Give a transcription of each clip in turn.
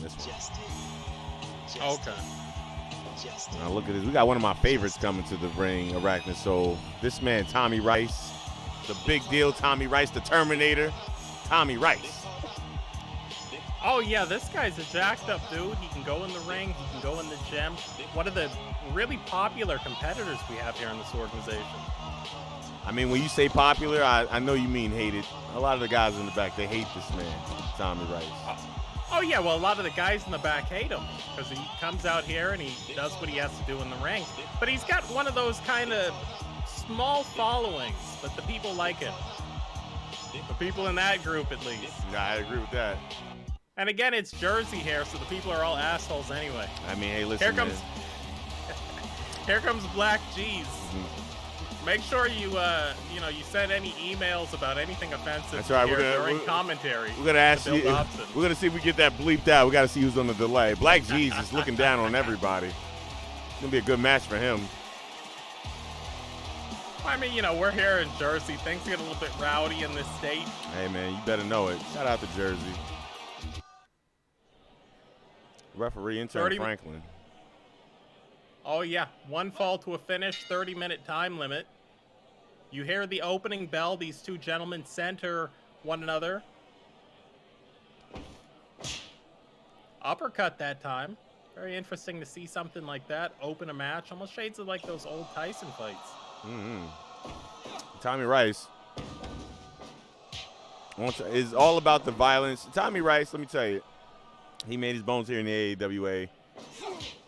This one. Okay. Now look at this. We got one of my favorites coming to the ring, Arachnid Soul. This man, Tommy Rice. The big deal, Tommy Rice, the Terminator. Tommy Rice. Oh, yeah, this guy's a jacked up dude. He can go in the ring. He can go in the gym. One of the really popular competitors we have here in this organization. I mean, when you say popular, I know you mean hated. A lot of the guys in the back, they hate this man, Tommy Rice. Oh, yeah, well, a lot of the guys in the back hate him because he comes out here and he does what he has to do in the ring. But he's got one of those kind of small followings, but the people like him. The people in that group, at least. Yeah, I agree with that. And again, it's Jersey here, so the people are all assholes anyway. I mean, hey, listen, Here comes Black G's. Make sure you you send any emails about anything offensive. That's right. During commentary. We're gonna ask you. We're gonna see if we get that bleeped out. We gotta see who's on the delay. Black G's is looking down on everybody. It's gonna be a good match for him. I mean, we're here in Jersey. Things get a little bit rowdy in this state. Hey, man, you better know it. Shout out to Jersey. Referee intern Franklin. Oh, yeah. One fall to a finish, 30-minute time limit. You hear the opening bell. These two gentlemen center one another. Uppercut that time. Very interesting to see something like that. Open a match. Almost shades of like those old Tyson fights. Tommy Rice is all about the violence. Tommy Rice, let me tell you, he made his bones here in the AAWA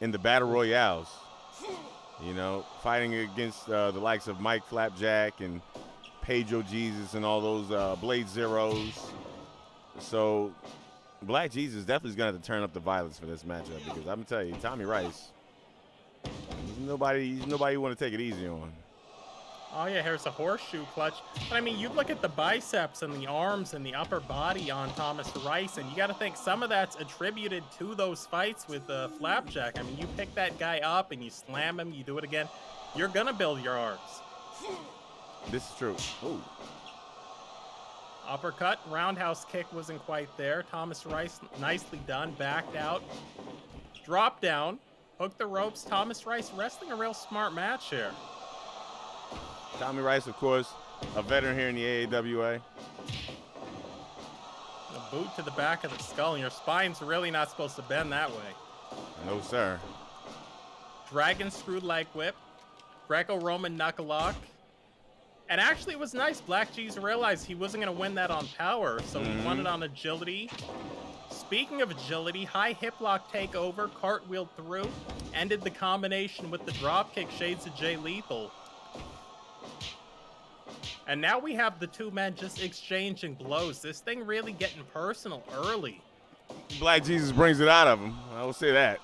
in the Battle Royales. Fighting against the likes of Mike Flapjack and Pedro Jesus and all those Blade Zeros. So Black Jesus definitely is going to have to turn up the violence for this matchup because I'm going to tell you, Tommy Rice, he's nobody you want to take it easy on. Oh, yeah, here's a horseshoe clutch. But, I mean, you look at the biceps and the arms and the upper body on Thomas Rice, and you got to think some of that's attributed to those fights with Flapjack. I mean, you pick that guy up and you slam him, you do it again, you're going to build your arms. This is true. Ooh. Uppercut, roundhouse kick wasn't quite there. Thomas Rice, nicely done, backed out. Drop down, hook the ropes. Thomas Rice wrestling a real smart match here. Tommy Rice, of course, a veteran here in the AAWA. A boot to the back of the skull, and your spine's really not supposed to bend that way. No, sir. Dragon screw leg whip. Greco-Roman knuckle lock. And actually, it was nice. Black G's realized he wasn't going to win that on power, so he won it on agility. Speaking of agility, high hip lock takeover, cartwheel through, ended the combination with the drop kick, shades of Jay Lethal. And now we have the two men just exchanging blows. This thing really getting personal early. Black Jesus brings it out of him. I will say that.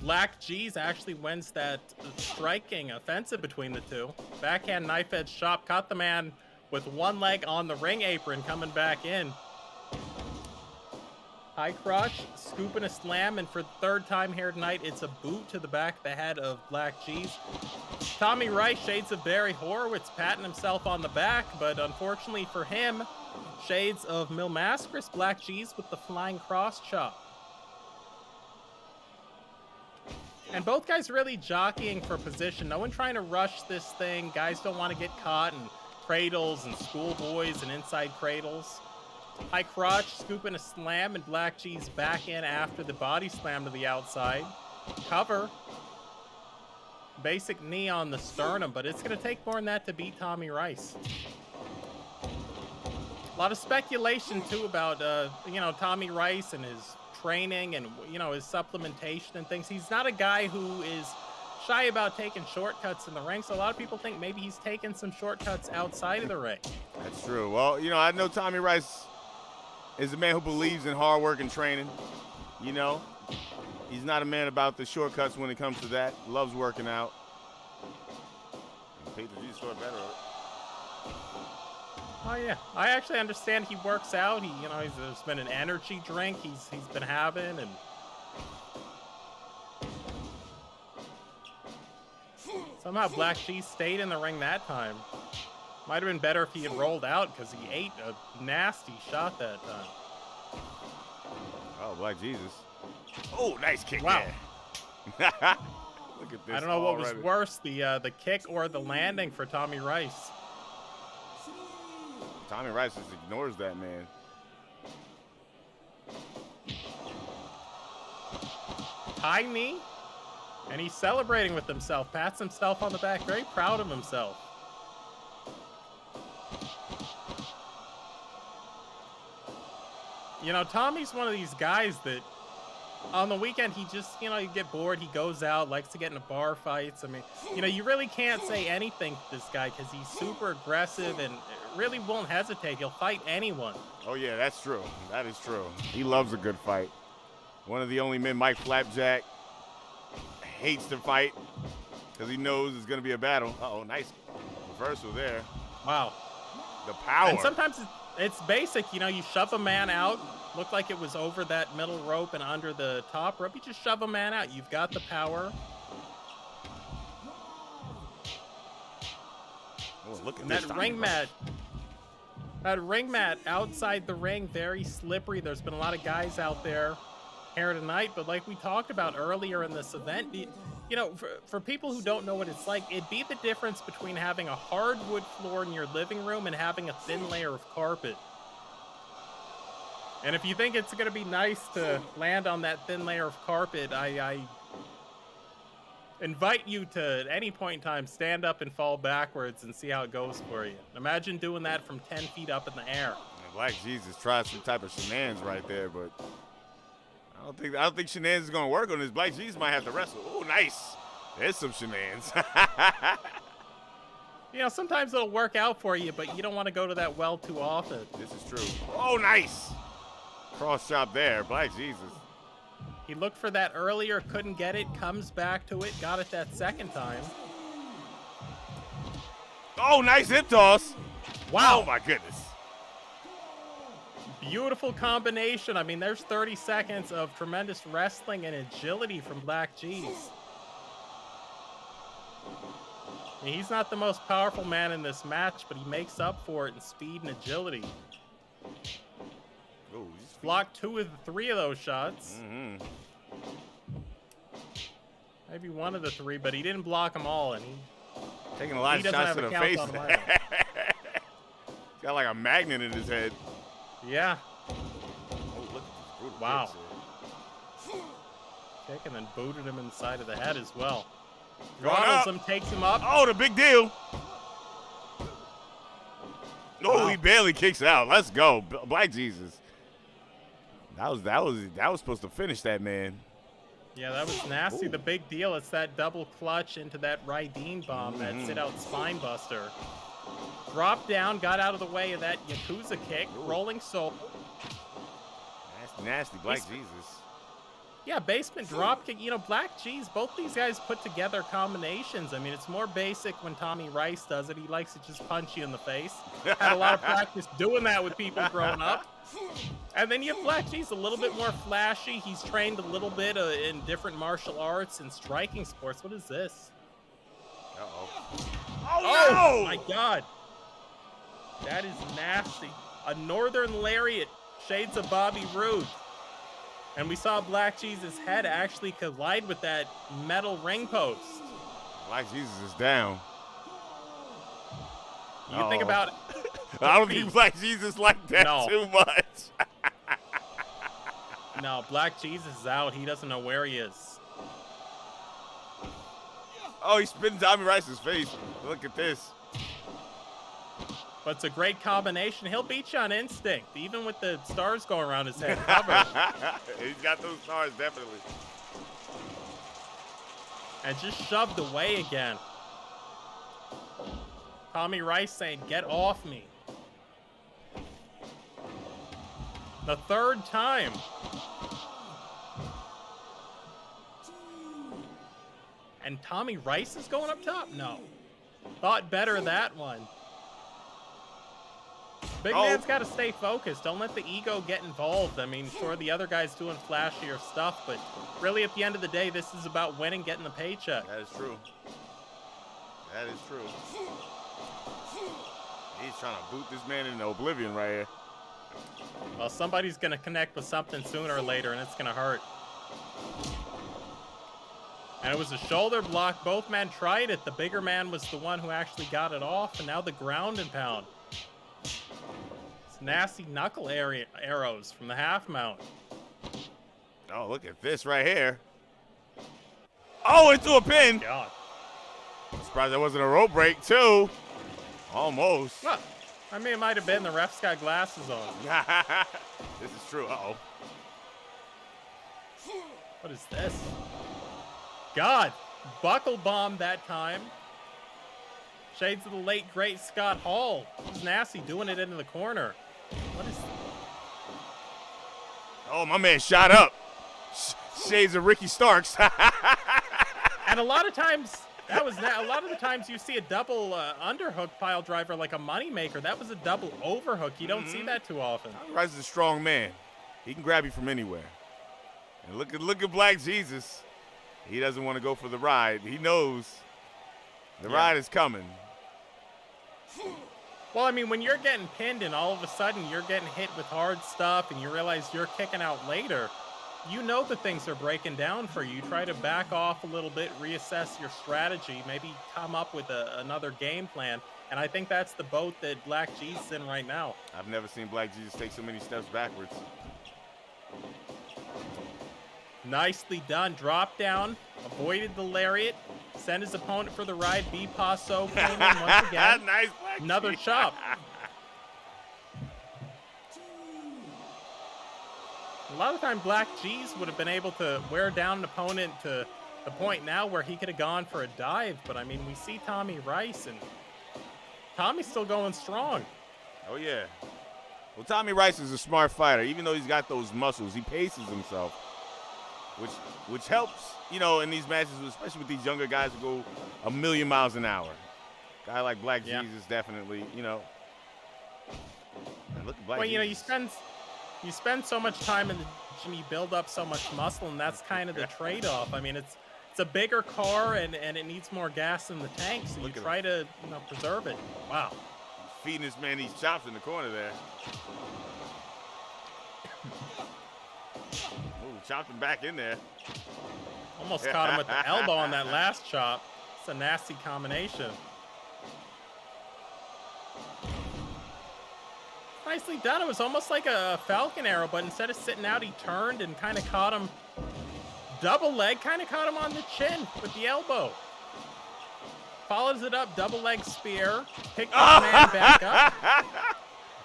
Black G's actually wins that striking offensive between the two. Backhand knife edge chop. Caught the man with one leg on the ring apron coming back in. High crotch, scooping a slam, and for the third time here tonight, it's a boot to the back of the head of Black G's. Tommy Rice, shades of Barry Horowitz, patting himself on the back, but unfortunately for him, shades of Mil Mascaris, Black G's with the flying cross chop. And both guys really jockeying for position. No one trying to rush this thing. Guys don't want to get caught in cradles and schoolboys and inside cradles. High crotch, scooping a slam, and Black G's back in after the body slam to the outside. Cover. Basic knee on the sternum, but it's going to take more than that to beat Tommy Rice. A lot of speculation, too, about, Tommy Rice and his training and, his supplementation and things. He's not a guy who is shy about taking shortcuts in the ring, so a lot of people think maybe he's taking some shortcuts outside of the ring. That's true. Well, I know Tommy Rice is a man who believes in hard work and training. He's not a man about the shortcuts when it comes to that. Loves working out. Oh yeah, I actually understand he works out. There's been an energy drink he's been having, and somehow Black G stayed in the ring that time. Might have been better if he had rolled out because he ate a nasty shot that time. Oh, Black Jesus. Oh, nice kick. Wow. There. Look at this. I don't know what already. was worse, the kick or the landing for Tommy Rice. Tommy Rice just ignores that, man. High knee, and he's celebrating with himself, pats himself on the back, very proud of himself. You know, Tommy's one of these guys that on the weekend, he just, you get bored, he goes out, likes to get into bar fights. I mean, you really can't say anything to this guy because he's super aggressive and really won't hesitate. He'll fight anyone. Oh, yeah, that's true. That is true. He loves a good fight. One of the only men, Mike Flapjack, hates to fight because he knows it's going to be a battle. Uh-oh, nice reversal there. Wow. The power. And sometimes it's basic. You shove a man out. Looked like it was over that middle rope and under the top rope. You just shove a man out. You've got the power. Oh, look at And this. that ring mat outside the ring, very slippery. There's been a lot of guys out there here tonight, but like we talked about earlier in this event, for people who don't know what it's like, it'd be the difference between having a hardwood floor in your living room and having a thin layer of carpet. And if you think it's going to be nice to land on that thin layer of carpet, I invite you to, at any point in time, stand up and fall backwards and see how it goes for you. Imagine doing that from 10 feet up in the air. Black Jesus tried some type of shenanigans right there, but I don't think shenanigans is going to work on this. Black Jesus might have to wrestle. Oh, nice. There's some shenanigans. Sometimes it'll work out for you, but you don't want to go to that well too often. This is true. Oh, nice. Cross chop there. Black Jesus. He looked for that earlier, couldn't get it, comes back to it, got it that second time. Oh, nice hip toss. Wow. Oh, my goodness. Beautiful combination. I mean, there's 30 seconds of tremendous wrestling and agility from Black Cheese. I mean, he's not the most powerful man in this match, but he makes up for it in speed and agility. Ooh, blocked 2 of the 3 of those shots. Mm-hmm. Maybe 1 of the 3, but he didn't block them all, and taking a lot of shots to the face. He's got like a magnet in his head. Yeah. Oh, look at these brutal wow. kicks Kick and then booted him inside of the head as well. Going Throttles up. him, takes him up. Oh, the big deal. Oh, Wow. he barely kicks out. Let's go, Black Jesus. That was supposed to finish that man. Yeah, that was nasty. Ooh. The big deal, it's that double clutch into that Raideen bomb, that sit-out spine buster. Dropped down, got out of the way of that Yakuza kick, rolling soul. That's nasty, Black Jesus. Yeah, basement drop kick. Black Cheese, both these guys put together combinations. I mean, it's more basic when Tommy Rice does it. He likes to just punch you in the face. Had a lot of practice doing that with people growing up. And then you have Black Cheese, a little bit more flashy. He's trained a little bit in different martial arts and striking sports. What is this? Uh-oh. Oh, no! My God. That is nasty. A Northern Lariat, shades of Bobby Roode. And we saw Black Cheese's head actually collide with that metal ring post. Black Jesus is down. You think about it. I don't think Black Jesus like that too much. No, Black Jesus is out. He doesn't know where he is. Oh, he's spitting Tommy Rice's face. Look at this. But it's a great combination. He'll beat you on instinct, even with the stars going around his head covered. He's got those stars, definitely. And just shoved away again. Tommy Rice saying, "Get off me." The 3rd time. And Tommy Rice is going up top? No. Thought better of that one. Big man's got to stay focused. Don't let the ego get involved. I mean, sure, the other guy's doing flashier stuff, but really at the end of the day, this is about winning, getting the paycheck. That is true. That is true. He's trying to boot this man into oblivion right here. Well, somebody's going to connect with something sooner or later, and it's going to hurt. And it was a shoulder block. Both men tried it. The bigger man was the one who actually got it off, and now the ground and pound. It's nasty knuckle arrows from the half mount. Oh, look at this right here. Oh, into a pin. God. I'm surprised that wasn't a rope break, too. Almost. Well, I mean, it might have been. The ref's got glasses on. This is true. Uh-oh. What is this? God. Buckle bomb that time. Shades of the late, great Scott Hall. This is nasty, doing it into the corner. What is... Oh, my man shot up. Shades of Ricky Starks. And a lot of times, a lot of the times you see a double underhook pile driver like a moneymaker. That was a double overhook. You don't see that too often. Rice is a strong man. He can grab you from anywhere. And look at Black Jesus. He doesn't want to go for the ride. He knows the ride is coming. Well, I mean, when you're getting pinned and all of a sudden you're getting hit with hard stuff and you realize you're kicking out later, you know that things are breaking down for you. You try to back off a little bit, reassess your strategy, maybe come up with another game plan. And I think that's the boat that Black Jesus is in right now. I've never seen Black Jesus take so many steps backwards. Nicely done. Drop down, avoided the lariat, sent his opponent for the ride. B Paso came in once again. Nice Black Another Jesus. chop. A lot of the time, Black G's would have been able to wear down an opponent to the point now where he could have gone for a dive. But, I mean, we see Tommy Rice, and Tommy's still going strong. Oh, yeah. Well, Tommy Rice is a smart fighter. Even though he's got those muscles, he paces himself, which helps, you know, in these matches, especially with these younger guys who go a million miles an hour. A guy like Black Jesus definitely, you know. Look at Black Jesus. You know, you spend so much time in the gym, you build up so much muscle, and that's kind of the trade-off. I mean, it's a bigger car, and it needs more gas in the tank, so you try to, you know, preserve it. Wow. He's feeding this man these chops in the corner there. Ooh, chopped him back in there. Almost caught him with the elbow on that last chop. It's a nasty combination. Nicely done. It was almost like a falcon arrow, but instead of sitting out, he turned and kind of caught him double leg, kind of caught him on the chin with the elbow. Follows it up, double leg spear, picked the man back up.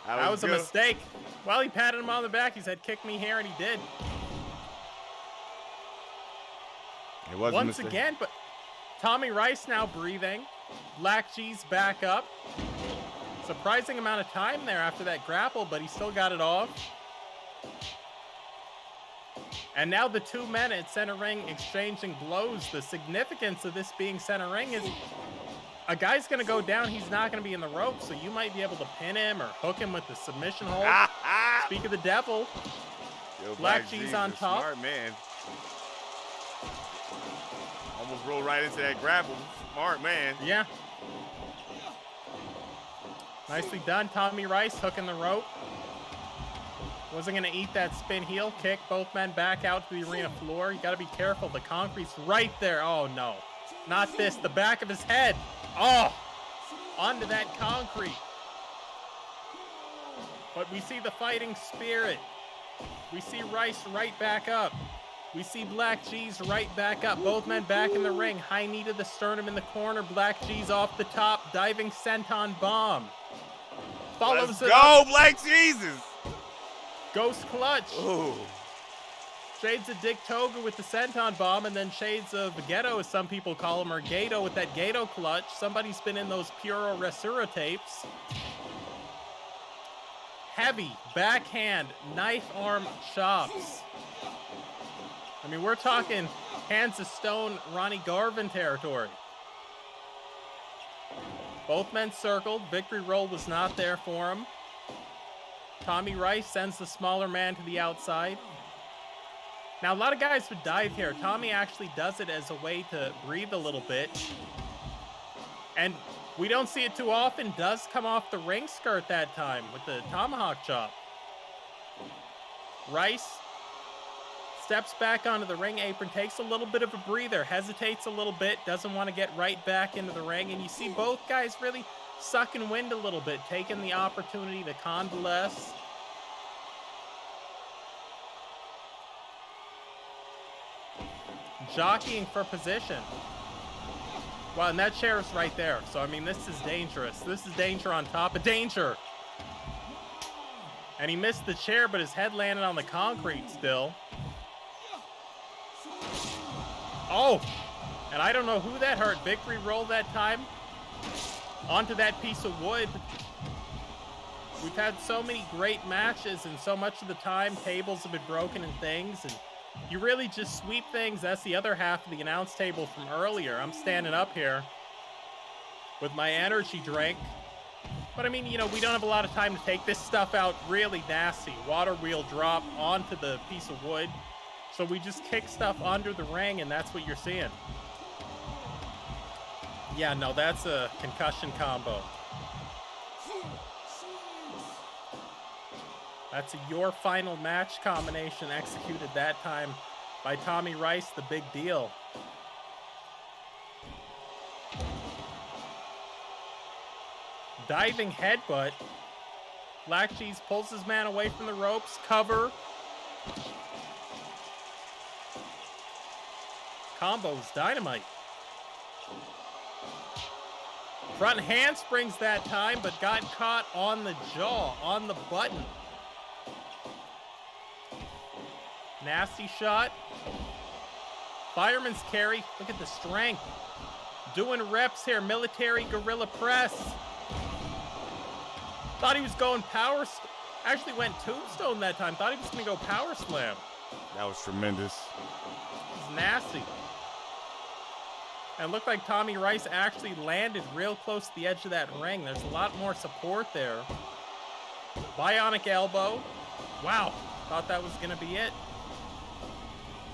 That was a mistake. Well, he patted him on the back. He said, kick me here, and he did. It was once again, but Tommy Rice now breathing. Black G's back up. Surprising amount of time there after that grapple, but he still got it off. And now the two men at center ring exchanging blows. The significance of this being center ring is a guy's going to go down. He's not going to be in the rope, so you might be able to pin him or hook him with the submission hold. Speak of the devil. Yo, Black G's on top. Smart man. Almost rolled right into that grapple. Smart man. Yeah. Nicely done. Tommy Rice hooking the rope. Wasn't going to eat that spin heel kick. Both men back out to the arena floor. You got to be careful. The concrete's right there. Oh, no. Not this. The back of his head. Oh, onto that concrete. But we see the fighting spirit. We see Rice right back up. We see Black G's right back up. Both men back in the ring. High knee to the sternum in the corner. Black G's off the top. Diving senton bomb. Follows it up. Go, Black Jesus. Ghost clutch. Ooh. Shades of Dick Toga with the senton bomb, and then shades of Ghetto, as some people call him, or Gato with that Gato clutch. Somebody's been in those Puro Resura tapes. Heavy backhand knife arm chops. I mean, we're talking hands of stone Ronnie Garvin territory. Both men circled. Victory roll was not there for him. Tommy Rice sends the smaller man to the outside. Now, a lot of guys would dive here. Tommy actually does it as a way to breathe a little bit. And we don't see it too often. Does come off the ring skirt that time with the tomahawk chop. Rice steps back onto the ring apron, takes a little bit of a breather, hesitates a little bit, doesn't want to get right back into the ring. And you see both guys really sucking wind a little bit, taking the opportunity to convalesce. Jockeying for position. Wow, and that chair is right there. So, I mean, this is dangerous. This is danger on top of danger. And he missed the chair, but his head landed on the concrete still. Oh, and I don't know who that hurt. Victory rolled that time onto that piece of wood. We've had so many great matches, and so much of the time tables have been broken and things, and you really just sweep things. That's the other half of the announce table from earlier. I'm standing up here with my energy drink. But I mean, you know, we don't have a lot of time to take this stuff out really nasty. Water wheel drop onto the piece of wood. So we just kick stuff under the ring, and that's what you're seeing. Yeah, no, that's a concussion combo. That's a your final match combination executed that time by Tommy Rice, the big deal. Diving headbutt. Black Cheese pulls his man away from the ropes. Cover. Combos, dynamite. Front handsprings that time, but got caught on the jaw, on the button. Nasty shot. Fireman's carry. Look at the strength. Doing reps here. Military gorilla press. Thought he was going actually went tombstone that time. Thought he was going to go power slam. That was tremendous. It was nasty. And it looked like Tommy Rice actually landed real close to the edge of that ring. There's a lot more support there. Bionic elbow. Wow. Thought that was going to be it.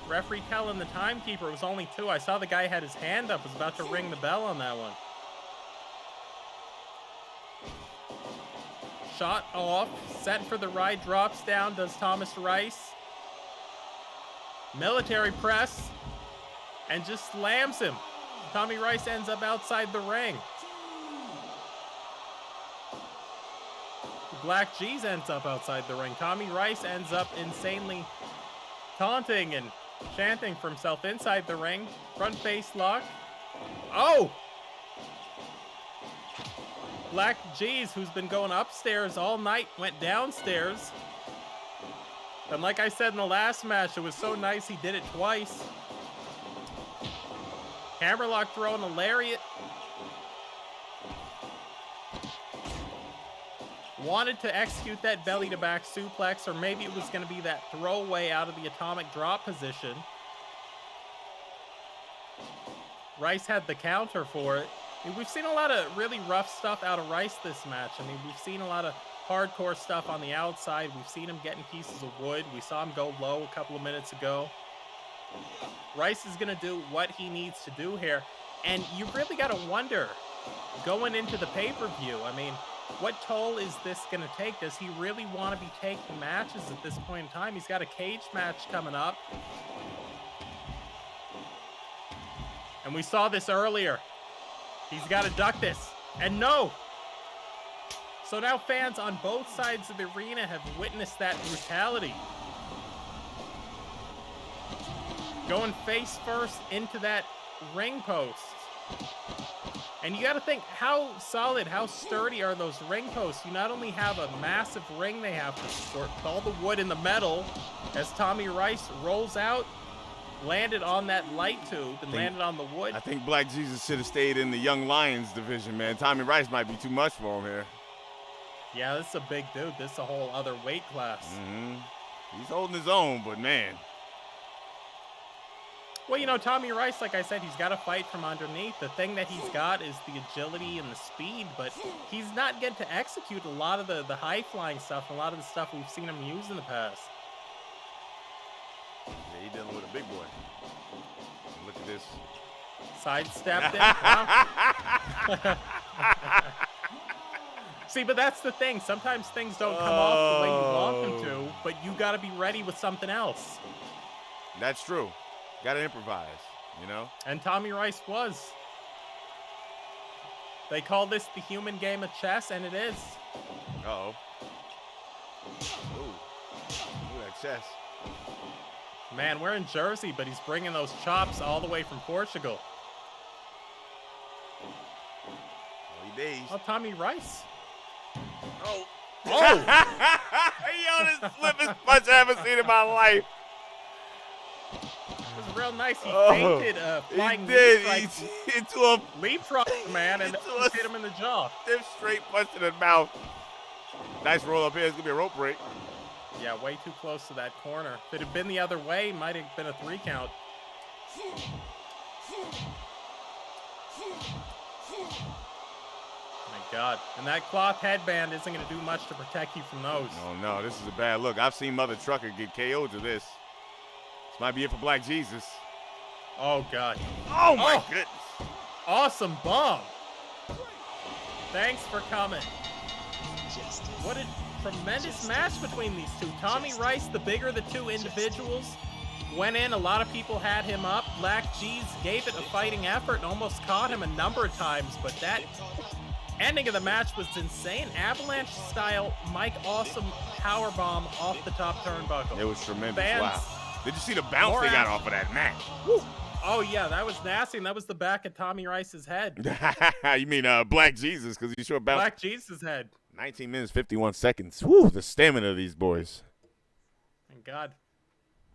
Referee telling the timekeeper it was only 2. I saw the guy had his hand up, was about to ring the bell on that one. Shot off, set for the ride, drops down, does Thomas Rice. Military press, and just slams him. Tommy Rice ends up outside the ring. Black G's ends up outside the ring. Tommy Rice ends up insanely taunting and chanting for himself inside the ring. Front face lock. Oh! Black G's, who's been going upstairs all night, went downstairs. And like I said in the last match, it was so nice he did it twice. Hammerlock throwing a lariat. Wanted to execute that belly to back suplex, or maybe it was going to be that throwaway out of the atomic drop position. Rice had the counter for it. I mean, we've seen a lot of really rough stuff out of Rice this match. I mean, we've seen a lot of hardcore stuff on the outside. We've seen him getting pieces of wood. We saw him go low a couple of minutes ago. Rice is going to do what he needs to do here. And you really got to wonder, going into the pay-per-view, I mean, what toll is this going to take? Does he really want to be taking matches at this point in time? He's got a cage match coming up. And we saw this earlier. He's got to duck this. And no! So now fans on both sides of the arena have witnessed that brutality. Going face first into that ring post. And you got to think, how solid, how sturdy are those ring posts? You not only have a massive ring they have to support, with all the wood and the metal, as Tommy Rice rolls out, landed on that light tube and landed on the wood. I think Black Jesus should have stayed in the Young Lions division, man. Tommy Rice might be too much for him here. Yeah, this is a big dude. This is a whole other weight class. Mm-hmm. He's holding his own, but man. Well, you know, Tommy Rice, like I said, he's got to fight from underneath. The thing that he's got is the agility and the speed, but he's not getting to execute a lot of the high-flying stuff, a lot of the stuff we've seen him use in the past. Yeah, he's dealing with a big boy. Look at this. Sidestepped it. Wow. See, but that's the thing. Sometimes things don't come off the way you want them to, but you got to be ready with something else. That's true. Got to improvise, you know? And Tommy Rice was. They call this the human game of chess, and it is. Uh-oh. Ooh, that chest. Man, we're in Jersey, but he's bringing those chops all the way from Portugal. Early days. Oh, Tommy Rice. Oh. Yo, this flippest punch I ever seen in my life. It was real nice. He fainted flying he did. leapfrog. He into a Leapfrog, man, and hit him in the jaw. stiff straight punch to the mouth. Nice roll up here. It's going to be a rope break. Yeah, way too close to that corner. If it had been the other way, it might have been a 3 count. My God. And that cloth headband isn't going to do much to protect you from those. No, this is a bad look. I've seen Mother Trucker get KO'd to this. This might be it for Black Jesus. Oh, God. Oh, my goodness. Awesome bomb. Thanks for coming. What a tremendous match between these two. Tommy Rice, the bigger of the two individuals, went in. A lot of people had him up. Black G's gave it a fighting effort and almost caught him a number of times, but that ending of the match was insane. Avalanche style Mike Awesome powerbomb off the top turnbuckle. It was tremendous. Fans, wow. Did you see the bounce they got off of that match? Woo. Oh, yeah, that was nasty, and that was the back of Tommy Rice's head. You mean Black Jesus, because he sure bounced. Black Jesus' head. 19 minutes, 51 seconds. Woo, the stamina of these boys. Thank God.